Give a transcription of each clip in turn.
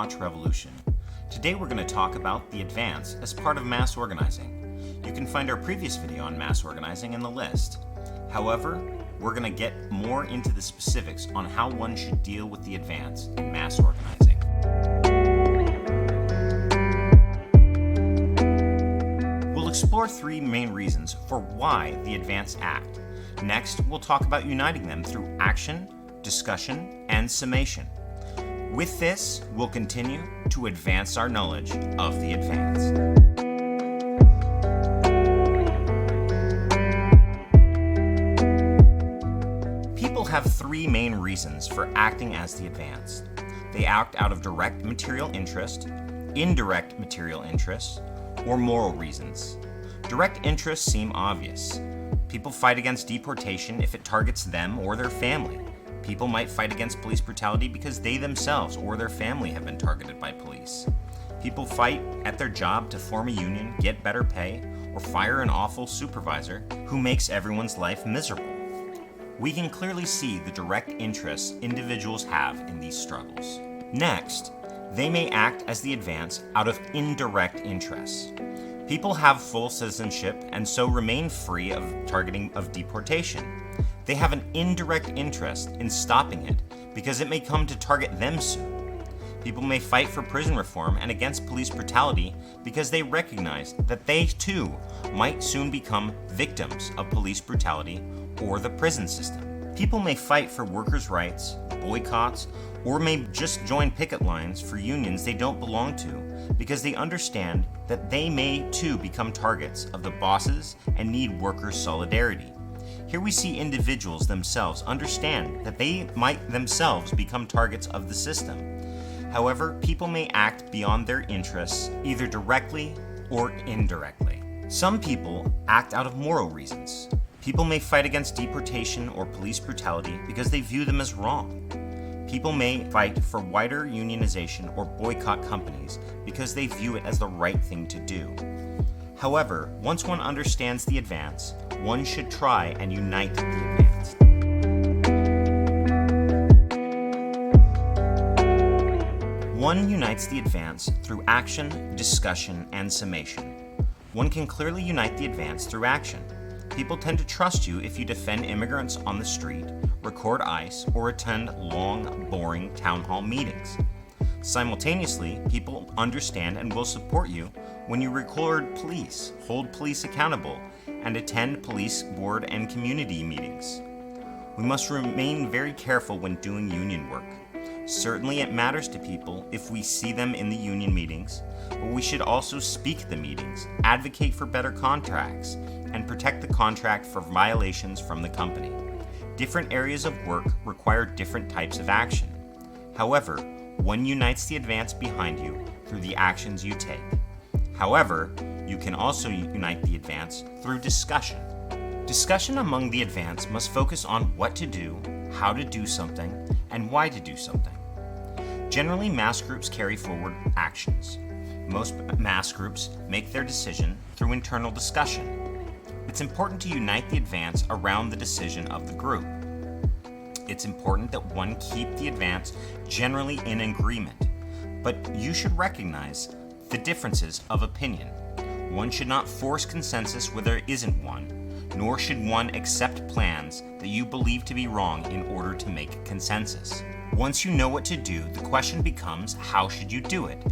Watch Revolution. Today we're going to talk about the advance as part of mass organizing. You can find our previous video on mass organizing in the list. However, we're going to get more into the specifics on how one should deal with the advance in mass organizing. We'll explore three main reasons for why the advance act. Next, we'll talk about uniting them through action, discussion, and summation. With this, we'll continue to advance our knowledge of the advance. People have three main reasons for acting as the advance. They act out of direct material interest, indirect material interest, or moral reasons. Direct interests seem obvious. People fight against deportation if it targets them or their family. People might fight against police brutality because they themselves or their family have been targeted by police. People fight at their job to form a union, get better pay, or fire an awful supervisor who makes everyone's life miserable. We can clearly see the direct interests individuals have in these struggles. Next, they may act as the advance out of indirect interests. People have full citizenship and so remain free of targeting of deportation. They have an indirect interest in stopping it because it may come to target them soon. People may fight for prison reform and against police brutality because they recognize that they too might soon become victims of police brutality or the prison system. People may fight for workers' rights, boycotts, or may just join picket lines for unions they don't belong to because they understand that they may too become targets of the bosses and need workers' solidarity. Here we see individuals themselves understand that they might themselves become targets of the system. However, people may act beyond their interests, either directly or indirectly. Some people act out of moral reasons. People may fight against deportation or police brutality because they view them as wrong. People may fight for wider unionization or boycott companies because they view it as the right thing to do. However, once one understands the advance, one should try and unite the advance. One unites the advance through action, discussion, and summation. One can clearly unite the advance through action. People tend to trust you if you defend immigrants on the street, record ICE, or attend long, boring town hall meetings. Simultaneously, people understand and will support you when you record police, hold police accountable, and attend police board and community meetings. We must remain very careful when doing union work. Certainly it matters to people if we see them in the union meetings, but we should also speak at the meetings, advocate for better contracts, and protect the contract for violations from the company. Different areas of work require different types of action. However, one unites the advance behind you through the actions you take. However, you can also unite the advance through discussion. Discussion among the advance must focus on what to do, how to do something, and why to do something. Generally, mass groups carry forward actions. Most mass groups make their decision through internal discussion. It's important to unite the advance around the decision of the group. It's important that one keep the advance generally in agreement, but you should recognize the differences of opinion. One should not force consensus where there isn't one, nor should one accept plans that you believe to be wrong in order to make consensus. Once you know what to do, the question becomes, how should you do it?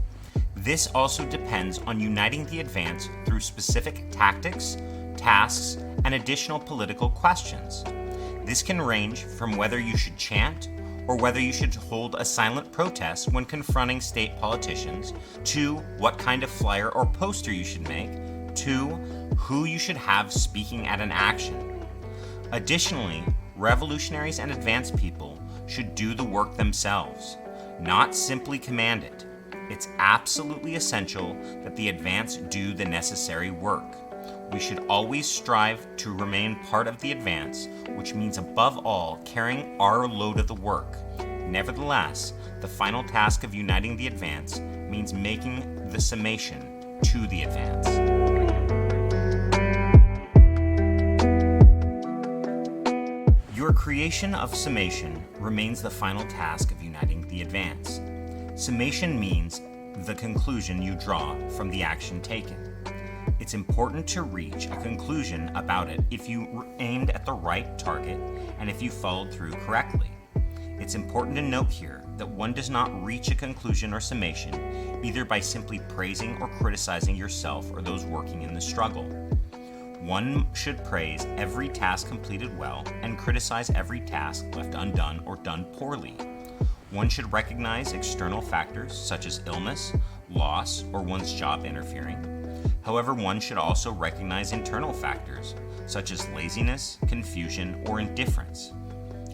This also depends on uniting the advance through specific tactics, tasks, and additional political questions. This can range from whether you should chant or whether you should hold a silent protest when confronting state politicians, to what kind of flyer or poster you should make, to who you should have speaking at an action. Additionally, revolutionaries and advance people should do the work themselves, not simply command it. It's absolutely essential that the advance do the necessary work. We should always strive to remain part of the advance, which means above all carrying our load of the work. Nevertheless, the final task of uniting the advance means making the summation to the advance. Your creation of summation remains the final task of uniting the advance. Summation means the conclusion you draw from the action taken. It's important to reach a conclusion about it if you aimed at the right target and if you followed through correctly. It's important to note here that one does not reach a conclusion or summation either by simply praising or criticizing yourself or those working in the struggle. One should praise every task completed well and criticize every task left undone or done poorly. One should recognize external factors such as illness, loss, or one's job interfering. However, one should also recognize internal factors such as laziness, confusion, or indifference.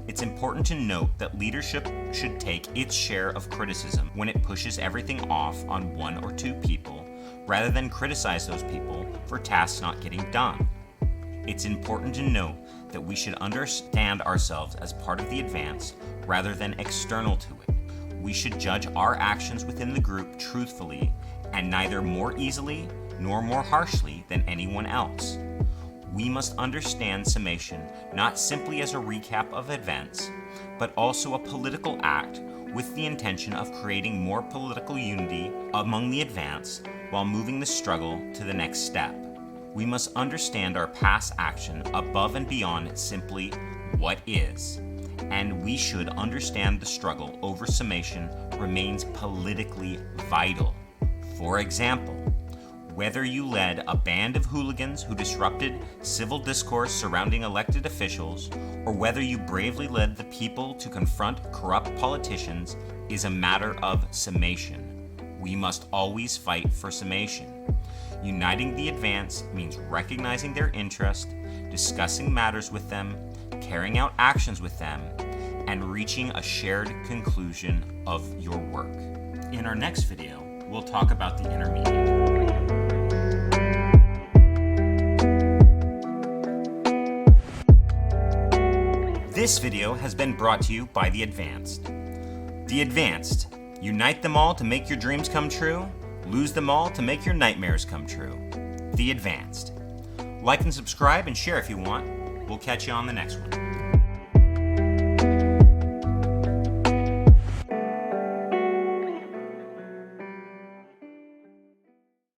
It's important to note that leadership should take its share of criticism when it pushes everything off on one or two people, rather than criticize those people for tasks not getting done. It's important to note that we should understand ourselves as part of the advance rather than external to it. We should judge our actions within the group truthfully and neither more easily nor more harshly than anyone else. We must understand summation not simply as a recap of events, but also a political act with the intention of creating more political unity among the advance while moving the struggle to the next step. We must understand our past action above and beyond simply what is, and we should understand the struggle over summation remains politically vital. For example, whether you led a band of hooligans who disrupted civil discourse surrounding elected officials, or whether you bravely led the people to confront corrupt politicians, is a matter of summation. We must always fight for summation. Uniting the advance means recognizing their interest, discussing matters with them, carrying out actions with them, and reaching a shared conclusion of your work. In our next video, we'll talk about the intermediate. This video has been brought to you by The Advanced. The Advanced. Unite them all to make your dreams come true. Lose them all to make your nightmares come true. The Advanced. Like and subscribe and share if you want. We'll catch you on the next one.